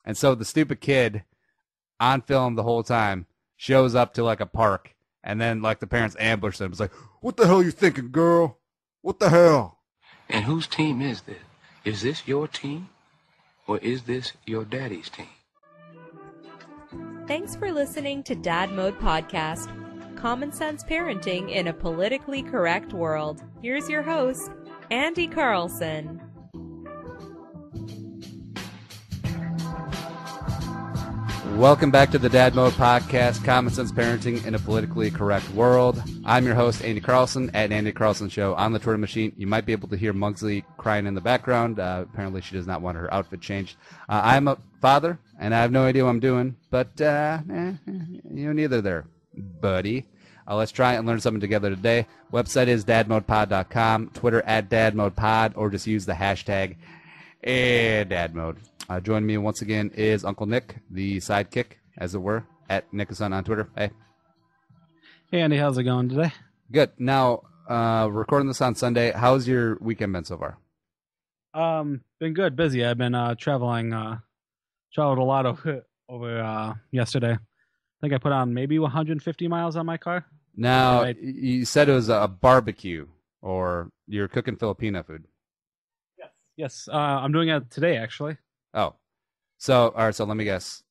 And so the stupid kid on film the whole time shows up to like a park, and then like the parents ambush them. It's like, what the hell are you thinking, girl? What the hell? And whose team is this? Is this your team? Or is this your daddy's team? Thanks for listening to Dad Mode Podcast. Common sense parenting in a politically correct world. Here's your host, Andy Carlson. Welcome back to the Dad Mode Podcast, Common Sense Parenting in a Politically Correct World. I'm your host, Andy Carlson, at Andy Carlson Show on the Twitter machine. You might be able to hear Mugsley crying in the background. Apparently she does not want her outfit changed. I'm a father, and I have no idea what I'm doing, but neither there, buddy. Let's try and learn something together today. Website is dadmodepod.com, Twitter at dadmodepod, or just use the hashtag dadmode. Joining me once again is Uncle Nick, the sidekick, as it were, at Nickerson on Twitter. Hey. Hey, Andy. How's it going today? Good. Now, recording this on Sunday. How's your weekend been so far? Been good. Busy. I've been traveling. Traveled a lot over yesterday. I think I put on maybe 150 miles on my car. Now, you said it was a barbecue, or you're cooking Filipino food. Yes. I'm doing it today, actually. Oh, so all right. So let me guess.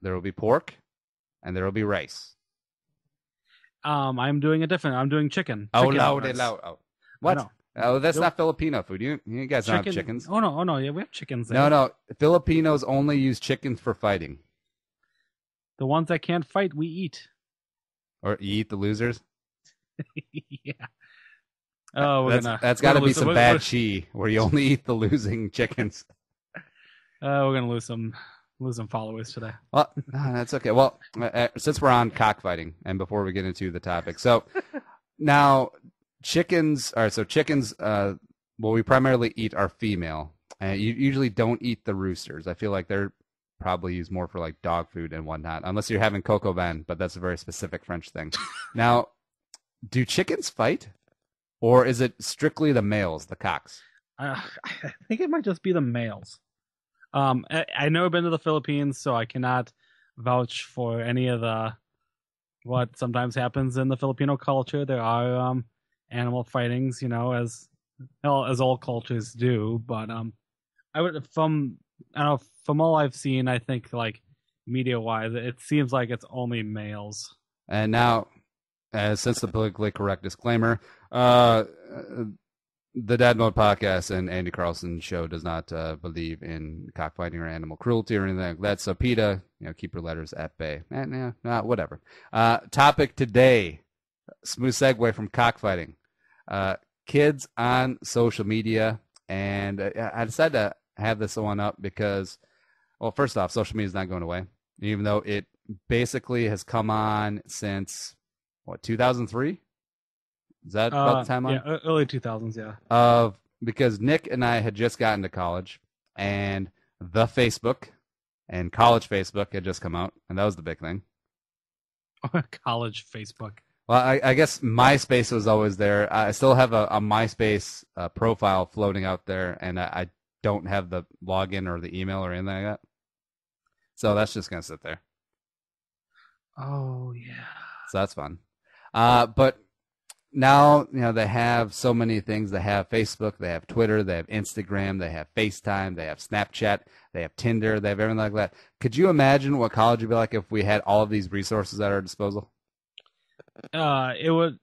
There will be pork, and there will be rice. I'm doing a different. I'm doing chicken. Oh, chicken oh, what? Oh, that's not Filipino food. You guys don't have chickens. Oh no. Yeah, we have chickens there. No. Filipinos only use chickens for fighting. The ones that can't fight, we eat. Or you eat the losers. Yeah. Oh, that's got to be some bad chi where you only eat the losing chickens. We're gonna lose some followers today. Well, no, that's okay. Well, since we're on cockfighting, and before we get into the topic, so now chickens. All right, so chickens. Well, we primarily eat our female, and you usually don't eat the roosters. I feel like they're probably used more for like dog food and whatnot, unless you're having coq au vin, but that's a very specific French thing. Now, do chickens fight, or is it strictly the males, the cocks? I think it might just be the males. I've never been to the Philippines, so I cannot vouch for any of what sometimes happens in the Filipino culture. There are animal fightings, as all cultures do. But from all I've seen, I think like media wise, it seems like it's only males. And now, since the politically correct disclaimer, the Dad Mode Podcast and Andy Carlson Show does not believe in cockfighting or animal cruelty or anything like that. So, PETA, keep your letters at bay. Whatever. Topic today, smooth segue from cockfighting. Kids on social media. And I decided to have this one up because, well, first off, social media is not going away, even though it basically has come on since, 2003? Is that about the timeline? Yeah, early 2000s, yeah. Because Nick and I had just gotten to college, and the Facebook and college Facebook had just come out, and that was the big thing. College Facebook. Well, I guess MySpace was always there. I still have a MySpace profile floating out there, and I don't have the login or the email or anything like that. So that's just going to sit there. Oh, yeah. So that's fun. But now, they have so many things. They have Facebook, they have Twitter, they have Instagram, they have FaceTime, they have Snapchat, they have Tinder, they have everything like that. Could you imagine what college would be like if we had all of these resources at our disposal? It would.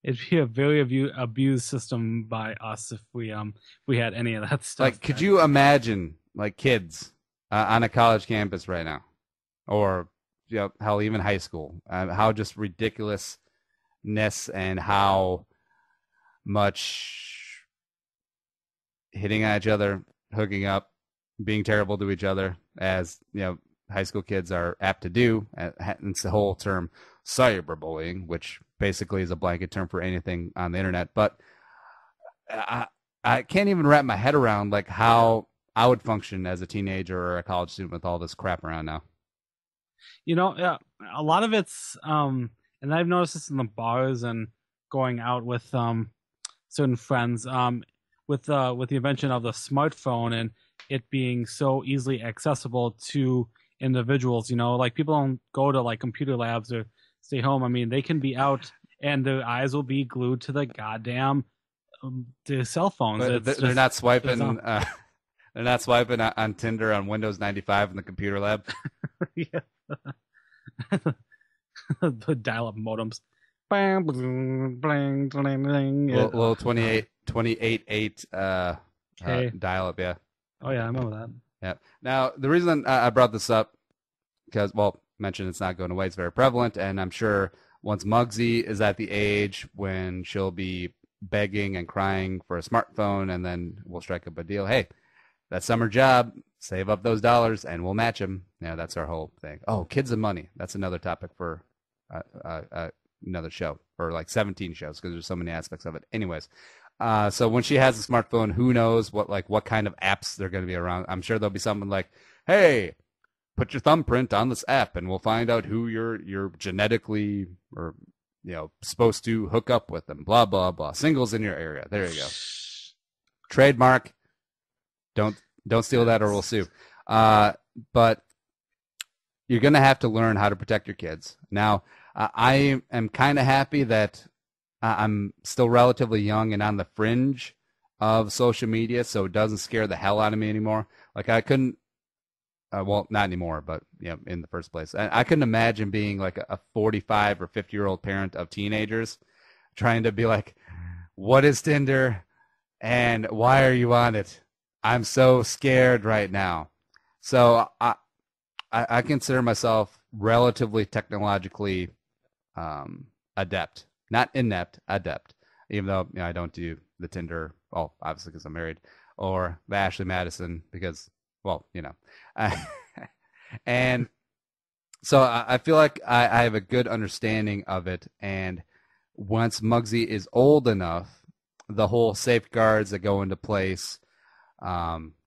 It'd be a very abused system by us if we had any of that stuff. Like, could you imagine kids on a college campus right now, or hell, even high school? How just ridiculousness and how much hitting at each other, hooking up, being terrible to each other, as high school kids are apt to do. It's the whole term cyberbullying, which basically is a blanket term for anything on the internet. But I can't even wrap my head around how I would function as a teenager or a college student with all this crap around now. Yeah, a lot of it's and I've noticed this in the bars and going out with certain friends with the invention of the smartphone, and it being so easily accessible to individuals. Like people don't go to like computer labs or stay home. I mean, they can be out and their eyes will be glued to the goddamn the cell phones. But they're not swiping. They're not swiping on Tinder on Windows 95 in the computer lab. Yeah. The dial-up modems. Bang, bling, bling, bling, bling. Little 28.8 dial-up, yeah. Oh yeah, I remember that. Yeah. Now the reason I brought this up because, mentioned it's not going away. It's very prevalent, and I'm sure once Muggsy is at the age when she'll be begging and crying for a smartphone, and then we'll strike up a deal. Hey, that summer job, save up those dollars, and we'll match them. Yeah, that's our whole thing. Oh, kids and money. That's another topic for another show, or like 17 shows, because there's so many aspects of it. Anyways, so when she has a smartphone, who knows what kind of apps they're going to be around. I'm sure there'll be something like, hey, put your thumbprint on this app, and we'll find out who you're genetically or supposed to hook up with them. Blah blah blah. Singles in your area. There you go. Trademark. Don't steal that, or we'll sue. But you're going to have to learn how to protect your kids. Now, I am kind of happy that I'm still relatively young and on the fringe of social media, so it doesn't scare the hell out of me anymore. Like I couldn't. Well, not anymore, but in the first place, I couldn't imagine being like a 45 or 50-year-old parent of teenagers, trying to be like, "What is Tinder, and why are you on it? I'm so scared right now." So I consider myself relatively technologically adept, not inept, adept. Even though I don't do the Tinder, well, obviously because I'm married, or the Ashley Madison because. Well, and so I feel like I have a good understanding of it. And once Muggsy is old enough, the whole safeguards that go into place,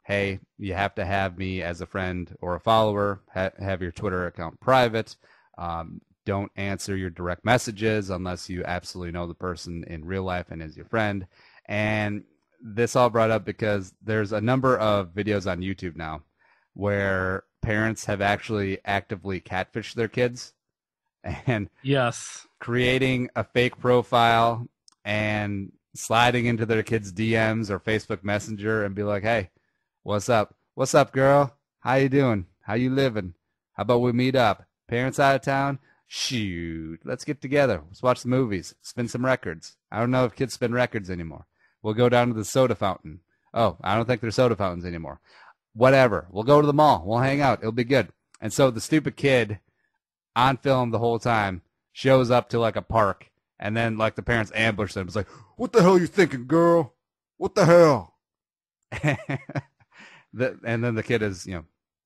hey, you have to have me as a friend or a follower, have your Twitter account private, don't answer your direct messages unless you absolutely know the person in real life and is your friend. And this all brought up because there's a number of videos on YouTube now where parents have actually actively catfished their kids and yes, creating a fake profile and sliding into their kids' DMs or Facebook Messenger and be like, "Hey, what's up? What's up, girl? How you doing? How you living? How about we meet up? Parents out of town? Shoot, let's get together. Let's watch the movies. Spin some records." I don't know if kids spin records anymore. We'll go down to the soda fountain. Oh, I don't think there's soda fountains anymore. Whatever. We'll go to the mall. We'll hang out. It'll be good. And so the stupid kid on film the whole time shows up to like a park, and then like the parents ambush them. It's like, "What the hell are you thinking, girl? What the hell?" And then the kid is,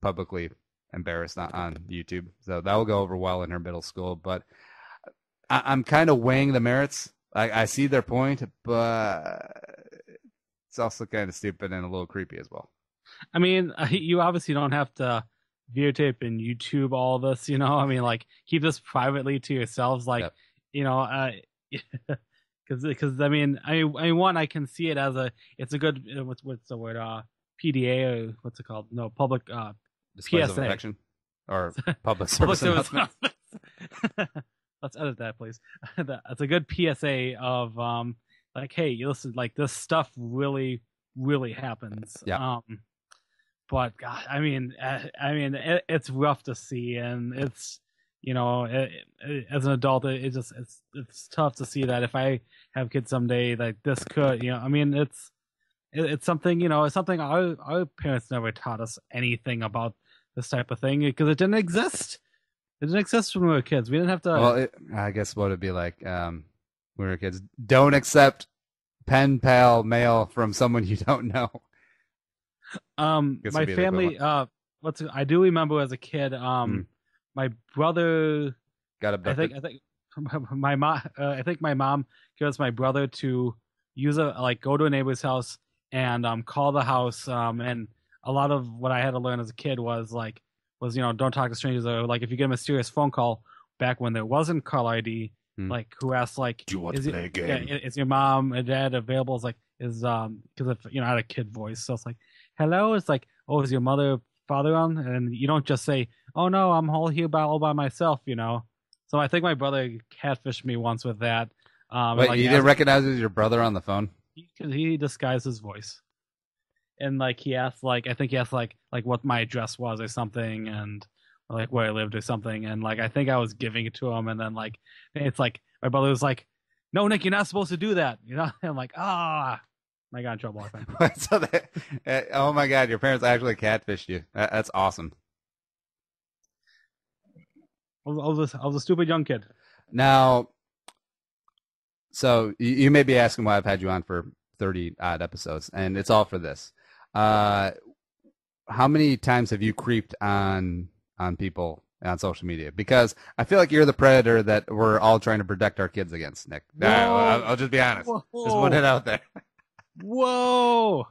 publicly embarrassed on YouTube. So that will go over well in her middle school. But I'm kind of weighing the merits. I see their point, but it's also kind of stupid and a little creepy as well. I mean, you obviously don't have to videotape and YouTube all this, I mean, like, keep this privately to yourselves, like, yep. Because I mean, one, I can see it as it's a good, what's the word, PDA, or what's it called? No, public, Displays PSA. of affection? Or public service announcement. Let's edit that, please. That's a good PSA of like, hey, you listen, like this stuff really, really happens. Yeah. But God, I mean, it's rough to see, and it's as an adult, it's tough to see that if I have kids someday, like this could, I mean, it's something, it's something our parents never taught us anything about this type of thing because it didn't exist. It didn't exist when we were kids. We didn't have to. Well, I guess what it'd be like when we were kids. Don't accept pen pal mail from someone you don't know. My family. I do remember as a kid. My brother got abducted. I think my mom. I think my mom gives my brother to use go to a neighbor's house and call the house. And a lot of what I had to learn as a kid was don't talk to strangers, or like if you get a mysterious phone call back when there wasn't call ID, like who asks like, "Do you want to play a game? Yeah, is your mom and dad available?" It's like because I had a kid voice, so it's like, "Hello." It's like, "Oh, is your father on?" And you don't just say, "Oh no, I'm all here all by myself," you know. So I think my brother catfished me once with that. And Wait, like you didn't recognize it as your brother on the phone? he disguised his voice, and like he asked, like I think he asked like what my address was or something, and like where I lived or something, and like I think I was giving it to him, and then like it's like my brother was like, "No, Nick, you're not supposed to do that," you know. And I'm like, I got in trouble. I think. So oh my God, your parents actually catfished you. That's awesome. I was a stupid young kid. Now, so you may be asking why I've had you on for 30 odd episodes, and it's all for this. Uh, how many times have you creeped on people on social media? Because I feel like you're the predator that we're all trying to protect our kids against, Nick. I'll just be honest. Just put it out there. Whoa!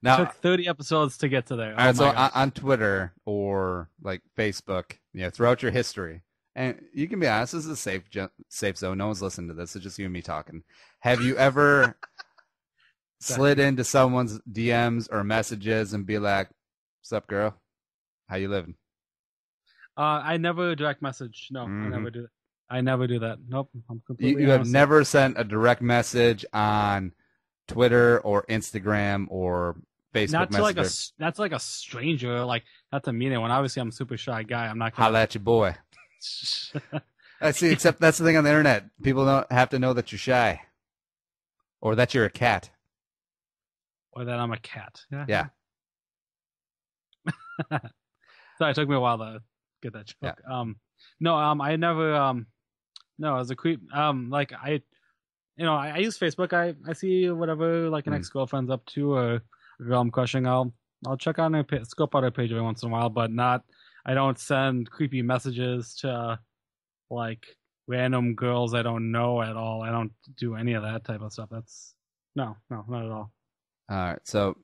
Now, Took 30 episodes to get to there. all right, Oh so my gosh. on Twitter or like Facebook, throughout your history, and you can be honest, this is a safe zone. No one's listening to this. It's just you and me talking. Have you ever slid into someone's DMs or messages and be like, "What's up, girl? How you living?" I never direct message. No, I never do that. I never do that. Nope. I'm completely You have honest. never sent a direct message on Twitter or Instagram or Facebook Not to like Messenger. that's like a stranger, like not to mean anyone. Obviously, I'm a super shy guy. I'm not Holla gonna. at your boy. I see. Except that's the thing on the internet. People don't have to know that you're shy or that you're a cat. Or that I'm a cat. Yeah. Sorry, it took me a while to get that joke. Yeah. No, I never, no, as a creep, like I use Facebook. I see whatever like an ex-girlfriend's up to or a girl I'm crushing. I'll check on scope out her page every once in a while, but not. I don't send creepy messages to like random girls I don't know at all. I don't do any of that type of stuff. That's no, not at all. All right. So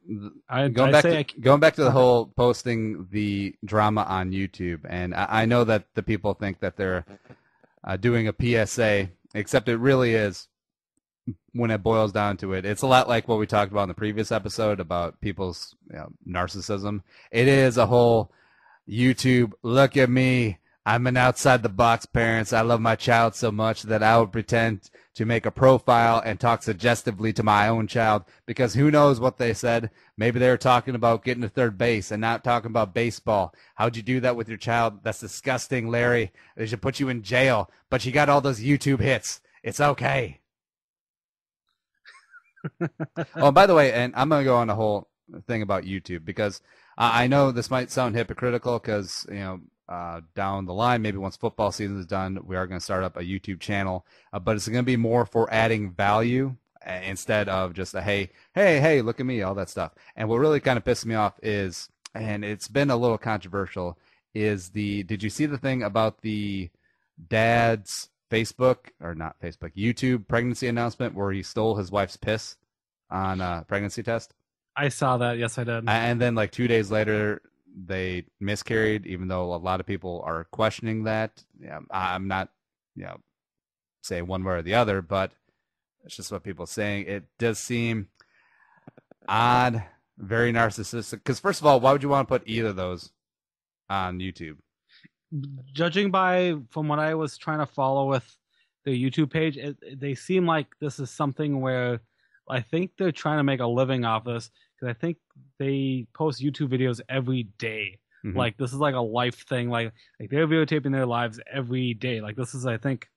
Going back to the whole posting the drama on YouTube, and I know that the people think that they're doing a PSA, except it really is, when it boils down to it, it's a lot like what we talked about in the previous episode about people's narcissism. It is a whole YouTube, look at me, I'm an outside the box parent. I love my child so much that I would pretend to make a profile and talk suggestively to my own child, because who knows what they said. Maybe they were talking about getting to third base and not talking about baseball. How'd you do that with your child? That's disgusting, Larry. They should put you in jail. But you got all those YouTube hits. It's okay. Oh, by the way, and I'm going to go on a whole thing about YouTube, because I know this might sound hypocritical, because, down the line, maybe once football season is done, we are going to start up a YouTube channel, but it's going to be more for adding value instead of just a hey, look at me, all that stuff. And what really kind of pissed me off is, and it's been a little controversial, is did you see the thing about the dad's YouTube pregnancy announcement where he stole his wife's piss on a pregnancy test? I saw that. Yes, I did. And then like 2 days later, they miscarried, even though a lot of people are questioning that. Yeah, I'm not, saying one way or the other, but it's just what people are saying. It does seem odd, very narcissistic. Because first of all, why would you want to put either of those on YouTube? Judging from what I was trying to follow with the YouTube page, they seem like this is something where I think they're trying to make a living off this, because I think they post YouTube videos every day. Mm-hmm. Like this is like a life thing. Like they're videotaping their lives every day. Like this is, I think,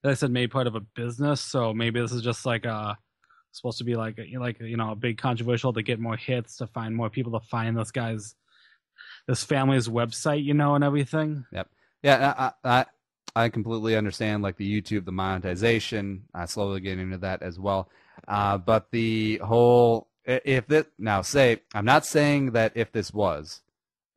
as I said, maybe part of a business. So maybe this is just like supposed to be like a big controversial to get more hits, to find more people to find this family's website, and everything. Yep. Yeah, I completely understand, like the YouTube, the monetization. I slowly get into that as well. But the whole, I'm not saying that if this was,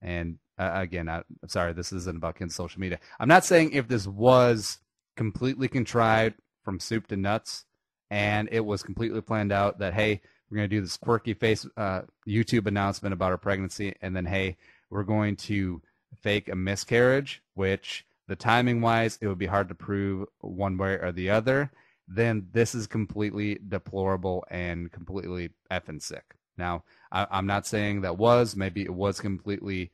and again, I'm sorry, this isn't about kids' social media. I'm not saying if this was completely contrived from soup to nuts, and it was completely planned out that, hey, we're going to do this quirky face YouTube announcement about our pregnancy, and then, hey, we're going to fake a miscarriage, which the timing-wise, it would be hard to prove one way or the other. Then this is completely deplorable and completely effing sick. Now, I'm not saying that was. Maybe it was completely,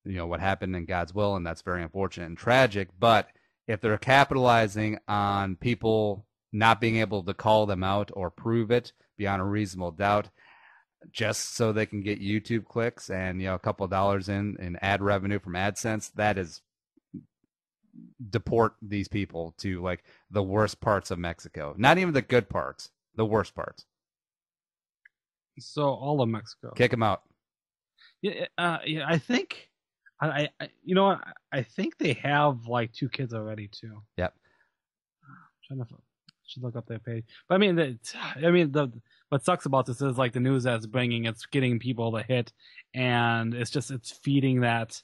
what happened in God's will, and that's very unfortunate and tragic. But if they're capitalizing on people not being able to call them out or prove it beyond a reasonable doubt, just so they can get YouTube clicks and a couple of dollars in ad revenue from AdSense, that is deport these people to like the worst parts of Mexico. Not even the good parts, the worst parts. So all of Mexico. Kick them out. Yeah, I think, I you know what? I think they have like 2 kids already too. Yep. Should look up their page. But what sucks about this is like the news that's bringing, it's getting people to hit, and it's feeding that.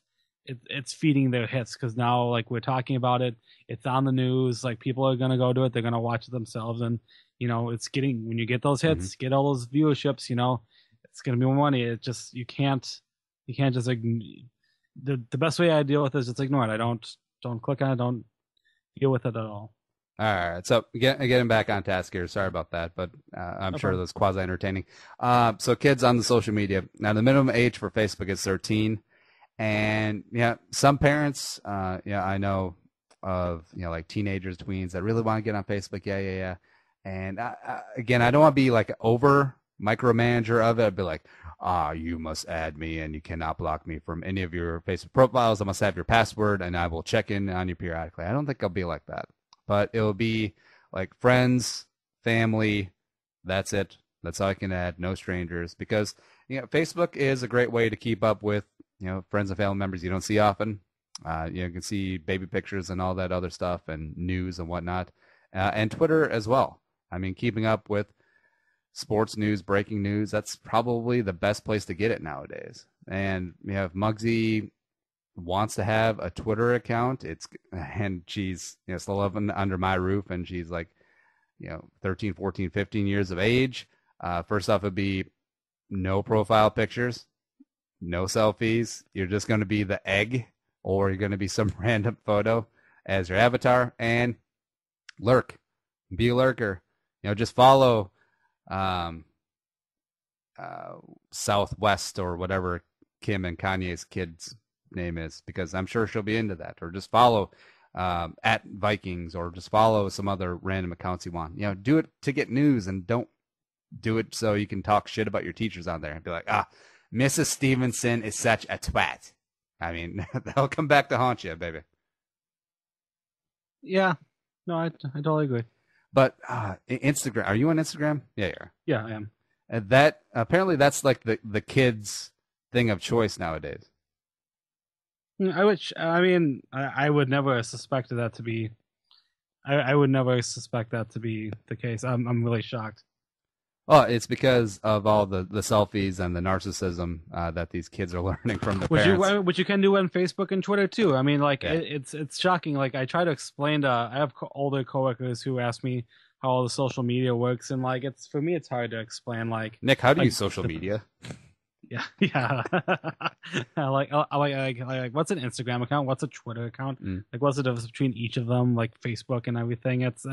It's feeding their hits, because now like we're talking about it, it's on the news, like people are gonna go to it, they're gonna watch it themselves, and it's getting, when you get those hits, get all those viewerships, it's gonna be more money. It just you can't just the best way I deal with it is just ignore it. I don't click on it, don't deal with it at all. All right, so getting back on task here. Sorry about that, but I'm sure that's quasi entertaining. So kids on the social media, now the minimum age for Facebook is 13. And some parents, I know of, like teenagers, tweens that really want to get on Facebook. Yeah. And again, I don't want to be like over micromanager of it. I'd be like, you must add me and you cannot block me from any of your Facebook profiles. I must have your password and I will check in on you periodically. I don't think I'll be like that, but it'll be like friends, family. That's it. That's all I can add. No strangers, because Facebook is a great way to keep up with friends and family members you don't see often. You can see baby pictures and all that other stuff and news and whatnot. And Twitter as well. I mean, keeping up with sports news, breaking news, that's probably the best place to get it nowadays. And if Muggsy wants to have a Twitter account, and she's still living under my roof, and she's like 13, 14, 15 years of age. First off, it'd be no profile pictures. No selfies. You're just going to be the egg, or you're going to be some random photo as your avatar, and lurk. Be a lurker. Just follow Southwest or whatever Kim and Kanye's kid's name is, because I'm sure she'll be into that. Or just follow at Vikings, or just follow some other random accounts you want. Do it to get news, and don't do it so you can talk shit about your teachers on there and be like, Mrs. Stevenson is such a twat. I mean, that'll come back to haunt you, baby. Yeah. No, I totally agree. But Instagram, are you on Instagram? Yeah, you are. Yeah, I am. And that, apparently that's like the kids' thing of choice nowadays. I would never suspect that to be. I would never suspect that to be the case. I'm really shocked. Well, it's because of all the selfies and the narcissism that these kids are learning from the parents. Which you can do on Facebook and Twitter too. I mean, like it's shocking. Like I try to explain I have older coworkers who ask me how all the social media works, and like for me it's hard to explain. Like, Nick, how do you use social media? Yeah. like what's an Instagram account? What's a Twitter account? Like what's the difference between each of them? Like Facebook and everything. It's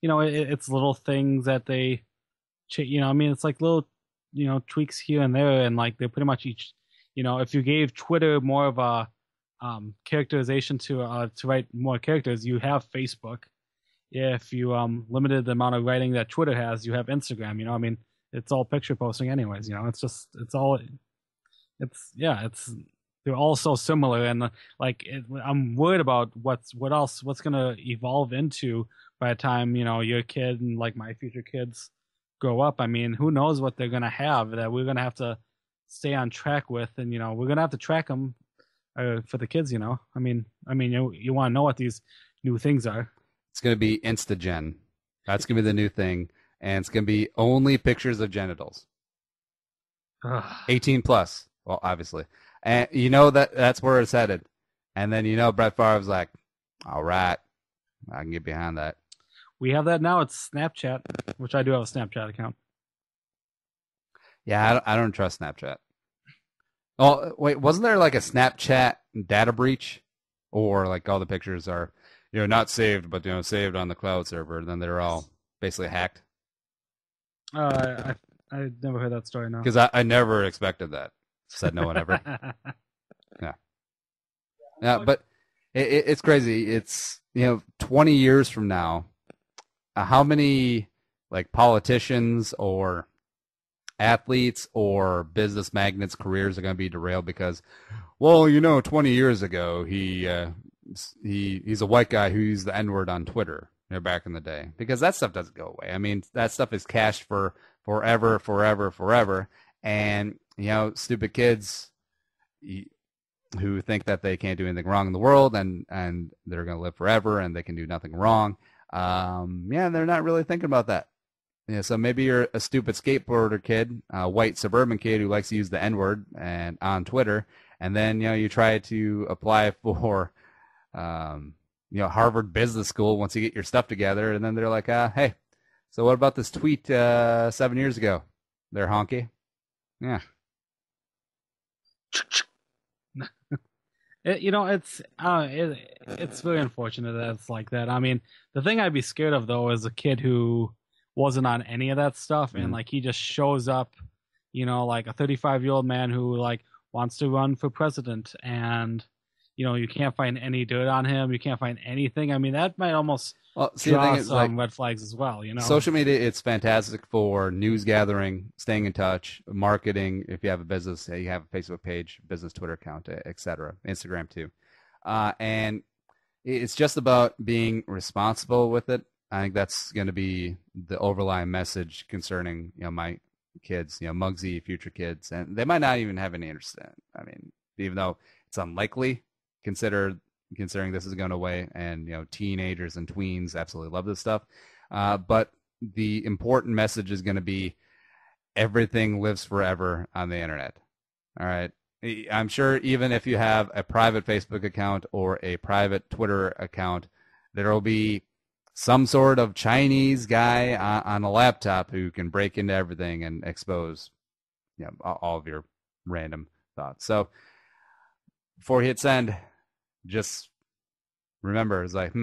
it's little things that they. It's like little, tweaks here and there, and like they're pretty much each, if you gave Twitter more of a characterization to write more characters, you have Facebook. If you limited the amount of writing that Twitter has, you have Instagram. It's all picture posting anyways. They're all so similar, and I'm worried about what's gonna evolve into by the time your kid and like my future kids grow up. I mean, who knows what they're gonna have that we're gonna have to stay on track with, and we're gonna have to track them for the kids. You want to know what these new things are. It's gonna be Instagen. That's gonna be the new thing, and it's gonna be only pictures of genitals. 18 plus. Well, obviously, and that's where it's headed. And then Brett Favre's like, all right, I can get behind that. We have that now. It's Snapchat, which I do have a Snapchat account. Yeah, I don't trust Snapchat. Oh, wait, wasn't there like a Snapchat data breach? Or like all the pictures are, not saved, but, saved on the cloud server, and then they're all basically hacked? I never heard that story. No. Because I never expected that. Said no one ever. Yeah. Yeah, but it's crazy. It's 20 years from now, how many like politicians or athletes or business magnates' careers are going to be derailed because, well, 20 years ago he's a white guy who used the N-word on Twitter, back in the day, because that stuff doesn't go away. I mean, that stuff is cached for forever, forever, forever, and stupid kids who think that they can't do anything wrong in the world and they're going to live forever and they can do nothing wrong. They're not really thinking about that. Yeah, so maybe you're a stupid skateboarder kid, a white suburban kid who likes to use the N-word and on Twitter, and then you try to apply for Harvard Business School once you get your stuff together, and then they're like, hey, so what about this tweet 7 years ago? They're honky. Yeah. It's very unfortunate that it's like that. I mean, the thing I'd be scared of though is a kid who wasn't on any of that stuff, and like he just shows up, like a 35-year-old man who like wants to run for president, and you can't find any dirt on him, you can't find anything. I mean, that might almost draw some red flags as well. Social media, it's fantastic for news gathering, staying in touch, marketing. If you have a business, you have a Facebook page, business Twitter account, etc. Instagram too, and it's just about being responsible with it. I think that's going to be the overlying message concerning, my kids, Muggsy, future kids, and they might not even have any interest in it. I mean, even though it's unlikely, considering this is going away, and teenagers and tweens absolutely love this stuff. But the important message is going to be everything lives forever on the internet. All right. I'm sure even if you have a private Facebook account or a private Twitter account, there will be some sort of Chinese guy on a laptop who can break into everything and expose all of your random thoughts. So before you hit send, just remember, it's like,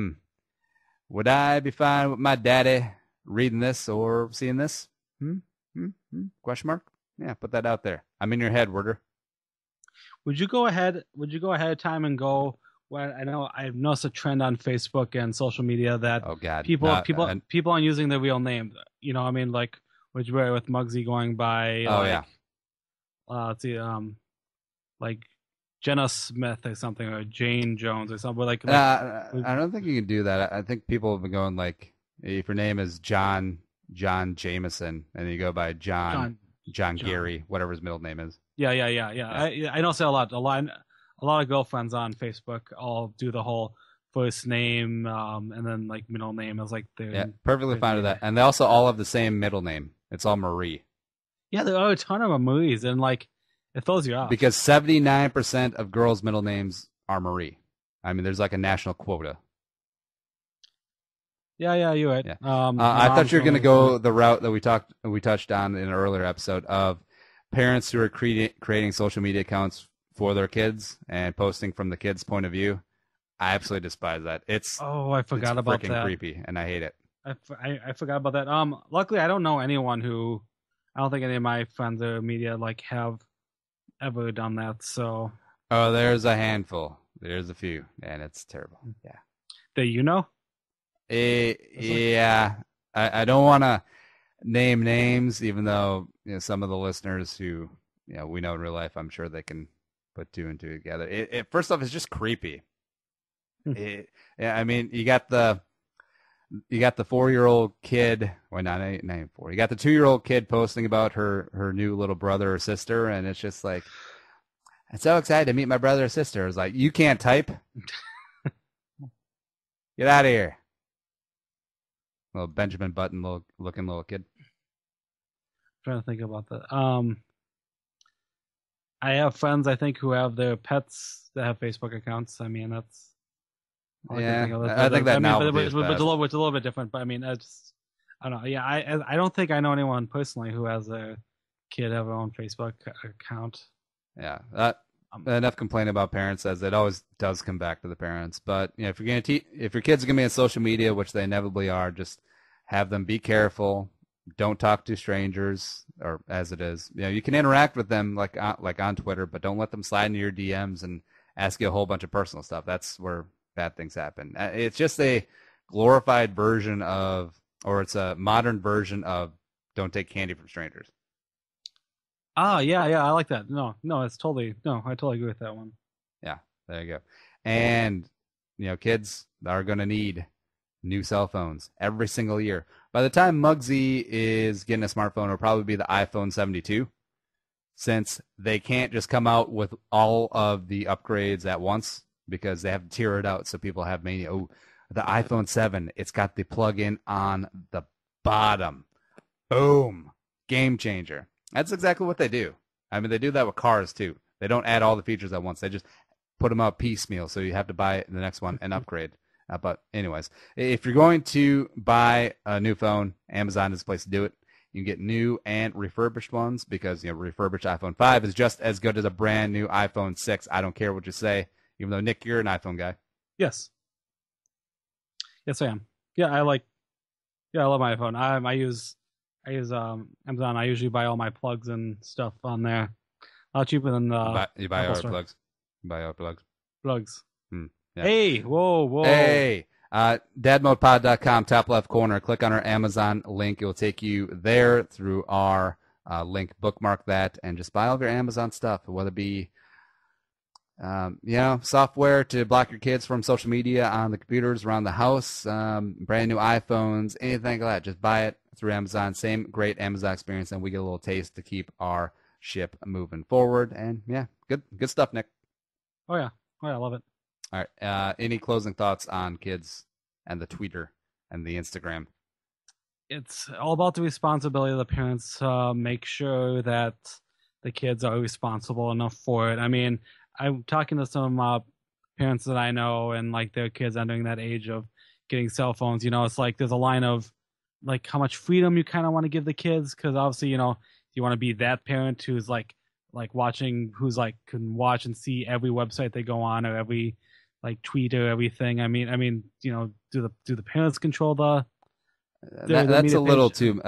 would I be fine with my daddy reading this or seeing this? Question mark? Yeah, put that out there. I'm in your head, Werder. Would you go ahead of time and go? Well, I know I've noticed a trend on Facebook and social media that people aren't using their real name. I mean, like with Muggsy going by let's see, like Jenna Smith or something, or Jane Jones or something. I don't think you can do that. I think people have been going like, if your name is John Jameson and you go by John Gary, whatever his middle name is. Yeah. I don't say a lot. A lot of girlfriends on Facebook all do the whole first name and then like middle name as like their perfectly fine with that. And they also all have the same middle name. It's all Marie. Yeah, there are a ton of Maries, and like it throws you off because 79% of girls' middle names are Marie. I mean, there's like a national quota. Yeah, you're right. Yeah. I thought you were going to go the route that we touched on in an earlier episode of parents who are creating social media accounts for their kids and posting from the kids' point of view. I absolutely despise that. I forgot about that. It's freaking creepy, and I hate it. I forgot about that. Luckily, I don't know anyone who. I don't think any of my friends or media like have ever done that. So. Oh, there's a handful. There's a few, and it's terrible. Yeah. That you know? Yeah. I don't want to name names, even though some of the listeners who we know in real life, I'm sure they can put two and two together. First off, it's just creepy. I mean, you got the 4-year-old kid. Well, not 4. You got the 2-year-old kid posting about her new little brother or sister, and it's just like, I'm so excited to meet my brother or sister. It's like, you can't type. Get out of here. Little Benjamin Button looking little kid. I'm trying to think about that. I have friends, I think, who have their pets that have Facebook accounts. I mean, that's. I think that now it's a little bit different. But I mean, I don't know. Yeah, I don't think I know anyone personally who has a kid have their own Facebook account. Yeah, enough complaining about parents, as it always does come back to the parents. But if you're if your kids are gonna be on social media, which they inevitably are, just have them be careful. Don't talk to strangers, or as it is. You can interact with them like on Twitter, but don't let them slide into your DMs and ask you a whole bunch of personal stuff. That's where bad things happen. It's just a glorified version of, or it's a modern version of, don't take candy from strangers. Yeah, I like that. No, it's totally, no, I totally agree with that one. Yeah, there you go. And, kids are going to need new cell phones every single year. By the time Muggsy is getting a smartphone, it'll probably be the iPhone 72, since they can't just come out with all of the upgrades at once because they have to tier it out so people have mania. Oh, the iPhone 7, it's got the plug-in on the bottom. Boom. Game changer. That's exactly what they do. I mean, they do that with cars, too. They don't add all the features at once. They just put them out piecemeal, so you have to buy the next one and upgrade. But anyways, if you're going to buy a new phone, Amazon is the place to do it. You can get new and refurbished ones because refurbished iPhone 5 is just as good as a brand new iPhone 6. I don't care what you say, even though, Nick, you're an iPhone guy. Yes, I am. Yeah, I love my iPhone. I use Amazon. I usually buy all my plugs and stuff on there. A lot cheaper than you buy our plugs. You buy our plugs. Plugs. Yeah. Hey, whoa. Hey, dadmodepod.com, top left corner. Click on our Amazon link. It will take you there through our link. Bookmark that and just buy all of your Amazon stuff, whether it be software to block your kids from social media on the computers around the house, brand new iPhones, anything like that. Just buy it through Amazon. Same great Amazon experience, and we get a little taste to keep our ship moving forward. And yeah, good stuff, Nick. Oh yeah, I love it. All right. Any closing thoughts on kids and the Twitter and the Instagram? It's all about the responsibility of the parents. Make sure that the kids are responsible enough for it. I mean, I'm talking to some parents that I know, and like their kids entering that age of getting cell phones. It's like there's a line of like how much freedom you kind of want to give the kids, because obviously you want to be that parent who's like watching, who's like can watch and see every website they go on or every like tweet or everything. I mean, do the parents control that's a little too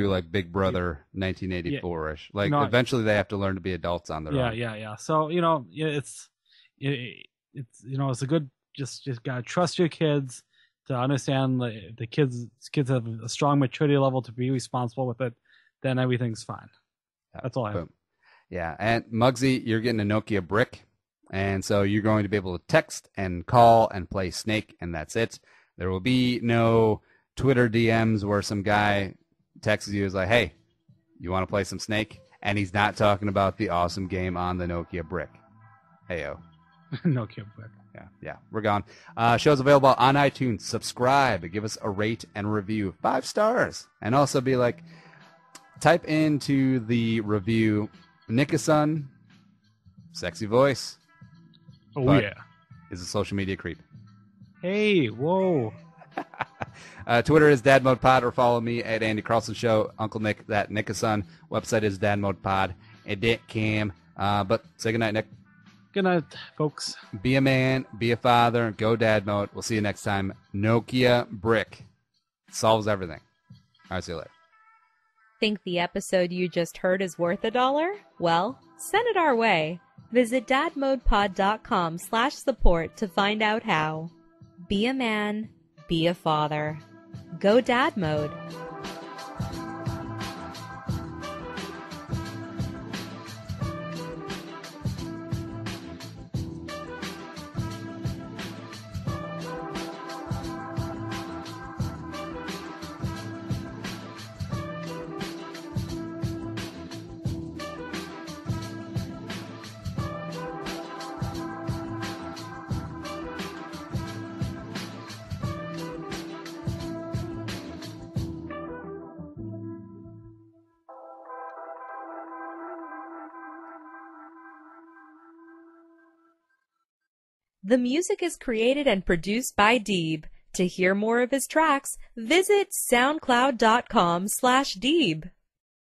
like Big Brother 1984ish. Like eventually they have to learn to be adults on their own. Yeah. So it's it's a good, just gotta trust your kids to understand the kids have a strong maturity level to be responsible with it. Then everything's fine. That's all I have. Yeah, and Muggsy, you're getting a Nokia brick, and so you're going to be able to text and call and play Snake, and that's it. There will be no Twitter DMs where some guy texts you is like, hey, you want to play some Snake? And he's not talking about the awesome game on the Nokia brick. Heyo. Nokia brick. Yeah, we're gone. Show's available on iTunes. Subscribe. Give us a rate and review. 5 stars. And also be like, type into the review, Nickason, sexy voice. Oh, yeah. Is a social media creep. Hey, whoa. Twitter is DadModePod, or follow me at Andy Carlson Show. Uncle Nick, that Nickason. Website is dadmodepod.com. But say goodnight, Nick. Good night, folks. Be a man, be a father, go dad mode. We'll see you next time. Nokia brick solves everything. All right, see you later. Think the episode you just heard is worth $1? Well, send it our way. Visit dadmodepod.com/support to find out how. Be a man, be a father. Go dad mode. The music is created and produced by deeB. To hear more of his tracks, visit soundcloud.com/deeB.